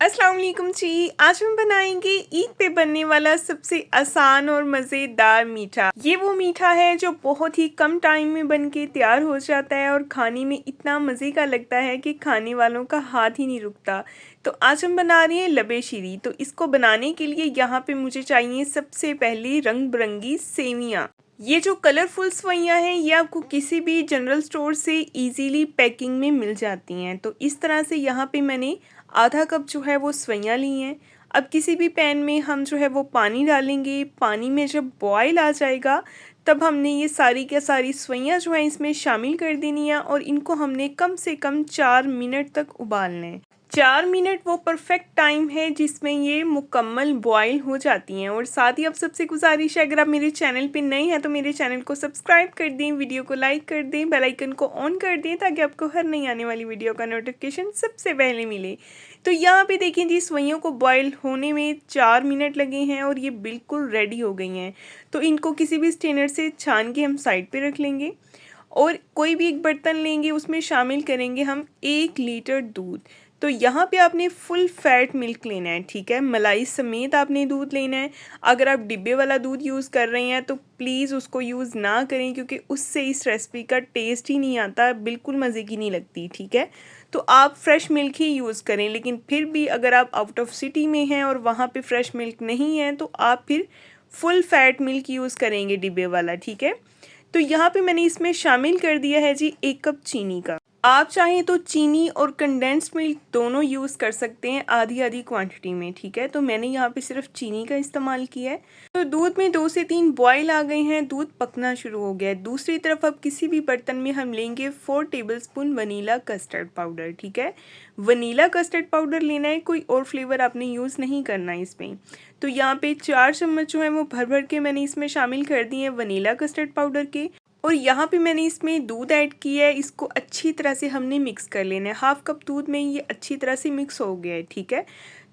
अस्सलाम वालेकुम जी। आज हम बनाएंगे ईद पे बनने वाला सबसे आसान और मज़ेदार मीठा। ये वो मीठा है जो बहुत ही कम टाइम में बन के तैयार हो जाता है और खाने में इतना मज़े का लगता है कि खाने वालों का हाथ ही नहीं रुकता। तो आज हम बना रहे हैं लबे शीरी। तो इसको बनाने के लिए यहाँ पे मुझे चाहिए सबसे पहले रंग बिरंगी सेवियाँ। ये जो कलरफुल सेवइयाँ हैं ये आपको किसी भी जनरल स्टोर से इजीली पैकिंग में मिल जाती हैं। तो इस तरह से यहाँ पे मैंने आधा कप जो है वो सेवइयाँ ली हैं। अब किसी भी पैन में हम जो है वो पानी डालेंगे। पानी में जब बॉयल आ जाएगा तब हमने ये सारी के सारी सेवइयाँ जो हैं इसमें शामिल कर देनी है और इनको हमने कम से कम 4 मिनट तक उबालना है। 4 मिनट वो परफेक्ट टाइम है जिसमें ये मुकम्मल बॉयल हो जाती हैं। और साथ ही अब सबसे गुजारिश है, अगर आप मेरे चैनल पे नए हैं तो मेरे चैनल को सब्सक्राइब कर दें, वीडियो को लाइक कर दें, बेल आइकन को ऑन कर दें ताकि आपको हर नई आने वाली वीडियो का नोटिफिकेशन सबसे पहले मिले। तो यहाँ पे देखें जी, सेवइयों को बॉयल होने में 4 मिनट लगे हैं और ये बिल्कुल रेडी हो गई हैं। तो इनको किसी भी स्ट्रेनर से छान के हम साइड पे रख लेंगे और कोई भी एक बर्तन लेंगे, उसमें शामिल करेंगे हम 1 लीटर दूध। तो यहाँ पे आपने फुल फैट मिल्क लेना है, ठीक है, मलाई समेत आपने दूध लेना है। अगर आप डिब्बे वाला दूध यूज़ कर रहे हैं तो प्लीज़ उसको यूज़ ना करें क्योंकि उससे इस रेसिपी का टेस्ट ही नहीं आता, बिल्कुल मज़े की नहीं लगती, ठीक है। तो आप फ्रेश मिल्क ही यूज़ करें, लेकिन फिर भी अगर आप आउट ऑफ सिटी में हैं और वहाँ पे फ्रेश मिल्क नहीं है तो आप फिर फुल फैट मिल्क यूज़ करेंगे डिब्बे वाला, ठीक है। तो यहाँ पे मैंने इसमें शामिल कर दिया है जी 1 कप चीनी का। आप चाहें तो चीनी और कंडेंस्ड मिल्क दोनों यूज़ कर सकते हैं आधी आधी क्वांटिटी में, ठीक है। तो मैंने यहाँ पे सिर्फ चीनी का इस्तेमाल किया है। तो दूध में 2 से 3 बॉयल आ गए हैं, दूध पकना शुरू हो गया है। दूसरी तरफ अब किसी भी बर्तन में हम लेंगे 4 टेबलस्पून वनीला कस्टर्ड पाउडर, ठीक है। वनीला कस्टर्ड पाउडर लेना है, कोई और फ्लेवर आपने यूज़ नहीं करना है इसमें। तो यहाँ पे 4 चम्मच जो है वो भर भर के मैंने इसमें शामिल कर दिए हैं वनीला कस्टर्ड पाउडर के। और यहाँ पे मैंने इसमें दूध ऐड किया है, इसको अच्छी तरह से हमने मिक्स कर लेना है। हाफ कप दूध में ये अच्छी तरह से मिक्स हो गया है, ठीक है।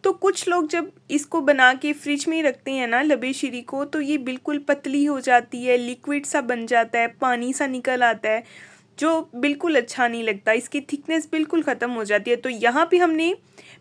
तो कुछ लोग जब इसको बना के फ्रिज में रखते हैं ना लबे शीरी को, तो ये बिल्कुल पतली हो जाती है, लिक्विड सा बन जाता है, पानी सा निकल आता है, जो बिल्कुल अच्छा नहीं लगता, इसकी थिकनेस बिल्कुल ख़त्म हो जाती है। तो यहाँ पे हमने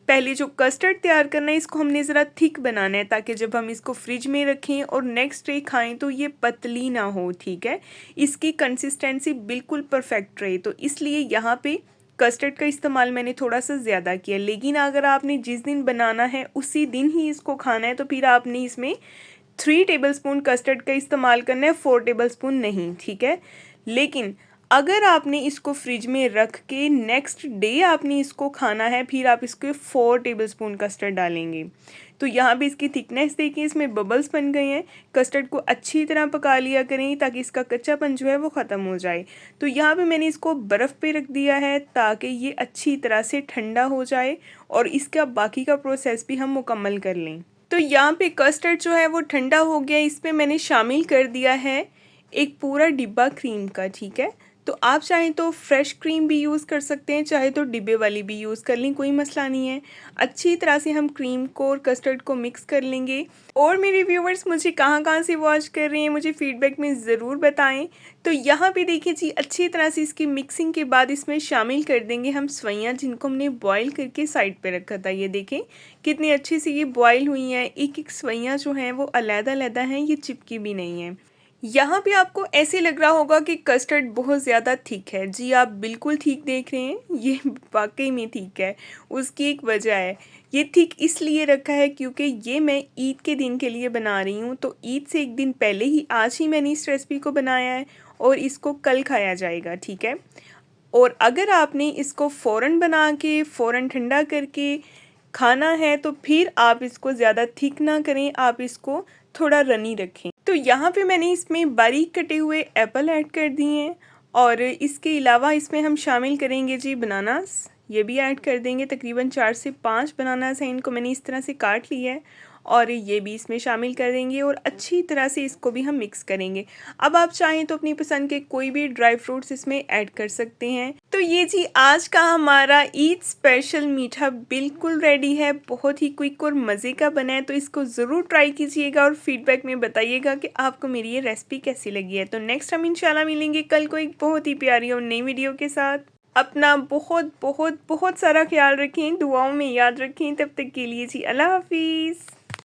पहले जो कस्टर्ड तैयार करना है इसको हमने ज़रा थिक बनाना है ताकि जब हम इसको फ्रिज में रखें और नेक्स्ट डे खाएं तो ये पतली ना हो, ठीक है। इसकी कंसिस्टेंसी बिल्कुल परफेक्ट रहे, तो इसलिए यहाँ पे कस्टर्ड का इस्तेमाल मैंने थोड़ा सा ज़्यादा किया। लेकिन अगर आपने जिस दिन बनाना है उसी दिन ही इसको खाना है तो फिर आपने इसमें 3 टेबलस्पून कस्टर्ड का इस्तेमाल करना है, 4 टेबलस्पून नहीं, ठीक है। लेकिन अगर आपने इसको फ्रिज में रख के नेक्स्ट डे आपने इसको खाना है फिर आप इसके 4 टेबलस्पून कस्टर्ड डालेंगे। तो यहाँ पे इसकी थिकनेस देखिए, इसमें बबल्स बन गए हैं। कस्टर्ड को अच्छी तरह पका लिया करें ताकि इसका कच्चापन जो है वो ख़त्म हो जाए। तो यहाँ पे मैंने इसको बर्फ़ पे रख दिया है ताकि ये अच्छी तरह से ठंडा हो जाए और इसका बाकी का प्रोसेस भी हम मुकम्मल कर लें। तो यहाँ पे कस्टर्ड जो है वो ठंडा हो गया, इसमें मैंने शामिल कर दिया है एक पूरा डिब्बा क्रीम का, ठीक है। तो आप चाहें तो फ्रेश क्रीम भी यूज़ कर सकते हैं, चाहे तो डिब्बे वाली भी यूज़ कर लें, कोई मसला नहीं है। अच्छी तरह से हम क्रीम को और कस्टर्ड को मिक्स कर लेंगे। और मेरे व्यूवर्स मुझे कहाँ कहाँ से वॉच कर रहे हैं मुझे फीडबैक में ज़रूर बताएं। तो यहाँ पे देखिए जी, अच्छी तरह से इसकी मिक्सिंग के बाद इसमें शामिल कर देंगे हम सेवइयाँ जिनको हमने बॉयल करके साइड पर रखा था। ये देखें कितनी अच्छी से ये बॉयल हुई हैं, एक एक सेवइयाँ जो हैं वो अलग-अलग हैं, ये चिपकी भी नहीं है। यहाँ पे आपको ऐसे लग रहा होगा कि कस्टर्ड बहुत ज़्यादा थिक है। जी आप बिल्कुल ठीक देख रहे हैं, ये वाकई में थिक है। उसकी एक वजह है, ये थिक इसलिए रखा है क्योंकि ये मैं ईद के दिन के लिए बना रही हूँ। तो ईद से एक दिन पहले ही आज ही मैंने इस रेसिपी को बनाया है और इसको कल खाया जाएगा, ठीक है। और अगर आपने इसको फ़ौरन बना के फ़ौरन ठंडा करके खाना है तो फिर आप इसको ज़्यादा थिक ना करें, आप इसको थोड़ा रनी रखें। तो यहाँ पे मैंने इसमें बारीक कटे हुए एप्पल ऐड कर दिए हैं और इसके अलावा इसमें हम शामिल करेंगे जी बनानास, ये भी ऐड कर देंगे। तकरीबन 4 से 5 बनानास हैं, इनको मैंने इस तरह से काट लिया है और ये भी इसमें शामिल कर देंगे और अच्छी तरह से इसको भी हम मिक्स करेंगे। अब आप चाहें तो अपनी पसंद के कोई भी ड्राई फ्रूट्स इसमें ऐड कर सकते हैं। तो ये जी आज का हमारा ईद स्पेशल मीठा बिल्कुल रेडी है, बहुत ही क्विक और मज़े का बना है। तो इसको ज़रूर ट्राई कीजिएगा और फीडबैक में बताइएगा कि आपको मेरी ये रेसिपी कैसी लगी है। तो नेक्स्ट हम इंशाल्लाह मिलेंगे कल को एक बहुत ही प्यारी और नई वीडियो के साथ। अपना बहुत बहुत बहुत सारा ख्याल रखें, दुआओं में याद रखें। तब तक के लिए जी अल्लाह हाफिज़।